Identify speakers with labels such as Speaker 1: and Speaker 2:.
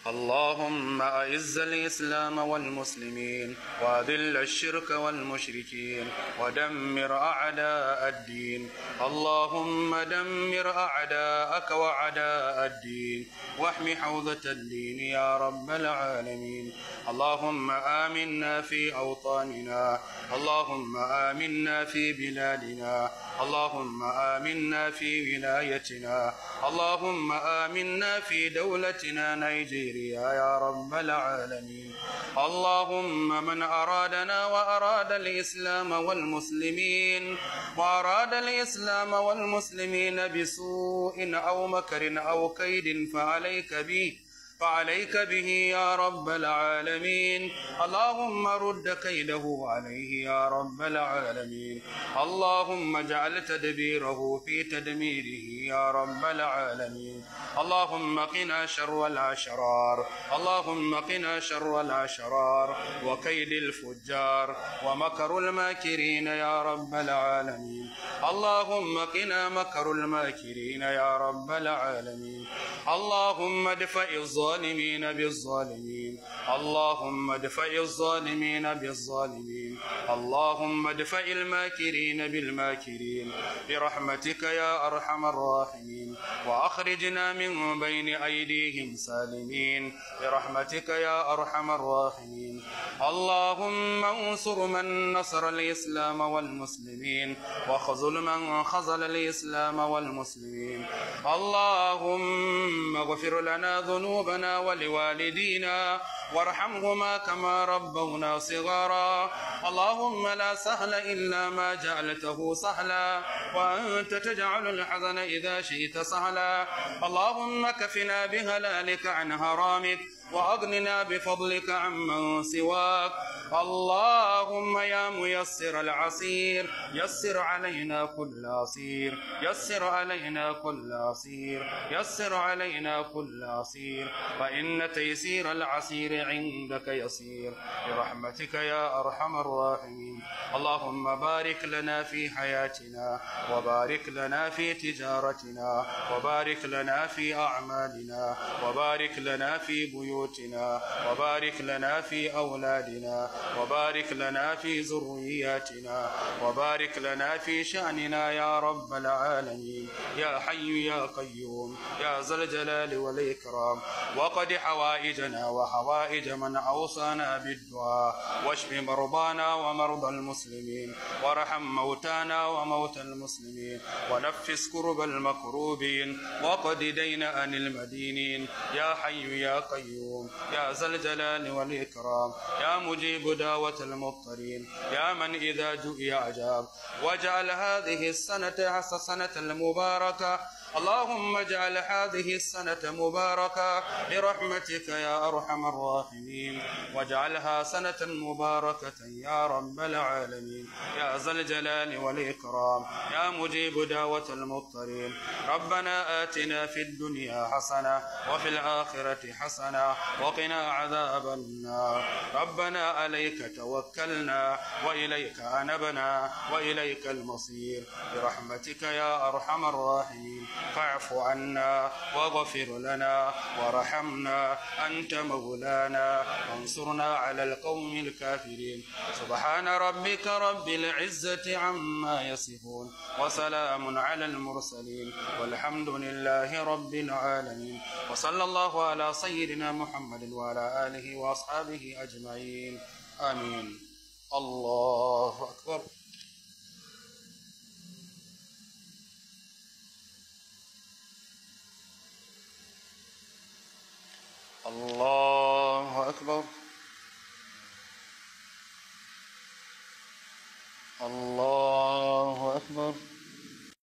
Speaker 1: اللهم أعز الإسلام والمسلمين وأذل الشرك والمشركين ودمر أعداء الدين. اللهم دمر أعداءك وأعداء الدين واحم حوزة الدين يا رب العالمين. اللهم آمنا في أوطاننا، اللهم آمنا في بلادنا، اللهم آمنا في ولايتنا، اللهم آمنا في دولتنا نيجيريا يا رب العالمين. اللهم من أرادنا وأراد الإسلام والمسلمين بسوء أو مكر أو كيد فعليك به يا رب العالمين. اللهم رد كيده عليه يا رب العالمين. اللهم اجعل تدبيره في تدميره يا رب العالمين. اللهم قنا شر الأشرار، اللهم قنا شر الأشرار وكيد الفجار ومكر الماكرين يا رب العالمين. اللهم قنا مكر الماكرين يا رب العالمين. اللهم ادفع الظالمين بالظالمين، اللهم ادفع الظالمين بالظالمين، اللهم ادفع الماكرين بالماكرين برحمتك يا أرحم الراحمين. وأخرجنا من بين أيديهم سالمين برحمتك يا أرحم الراحمين. اللهم انصر من نصر الإسلام والمسلمين وخذل من خذل الإسلام والمسلمين. اللهم اغفر لنا ذنوبنا ولوالدينا وارحمهما كما ربونا صغارا. اللهم لا سهل إلا ما جعلته سهلا وأنت تجعل الحزن إذا شئت سهلا. اللهم كفنا بهلالك عن حرامك وأغننا بفضلك عمن سواك. اللهم يا ميسر العسير يسر علينا كل عسير، يسر علينا كل عسير، يسر علينا كل عسير، فإن تيسير العسير عندك يسير برحمتك يا أرحم الراحمين. اللهم بارك لنا في حياتنا وبارك لنا في تجارتنا وبارك لنا في أعمالنا وبارك لنا في بيوتنا وبارك لنا في أولادنا وبارك لنا في ذرياتنا وبارك لنا في شأننا يا رب العالمين. يا حي يا قيوم يا ذا الجلال والإكرام. وقد حوائجنا وحوائج من أوصانا بالدعاء واشف مرضانا ومرضى المسلمين وارحم موتانا وموتى المسلمين ونفس كرب المكروبين وقد دين عن المدينين. يا حي يا قيوم يا ذا الجلال والإكرام. يا مجيب دعوة المضطرين يا من إذا دعي أجاب. واجعل هذه السنة سنة المباركة. اللهم اجعل هذه السنة مباركة برحمتك يا أرحم الراحمين. واجعلها سنة مباركة يا رب العالمين يا ذا الجلال والإكرام. يا مجيب دعوة المضطرين. ربنا آتنا في الدنيا حسنة وفي الآخرة حسنة وقنا عذاب النار. ربنا عليك توكلنا وإليك أنبنا وإليك المصير برحمتك يا أرحم الراحمين. فاعف عنا واغفر لنا وارحمنا، أنت مولانا وانصرنا على القوم الكافرين. سبحان ربك رب العزة عما يصفون وسلام على المرسلين والحمد لله رب العالمين. وصلى الله على سيدنا محمد وعلى آله وأصحابه أجمعين آمين. الله أكبر. الله أكبر. الله أكبر.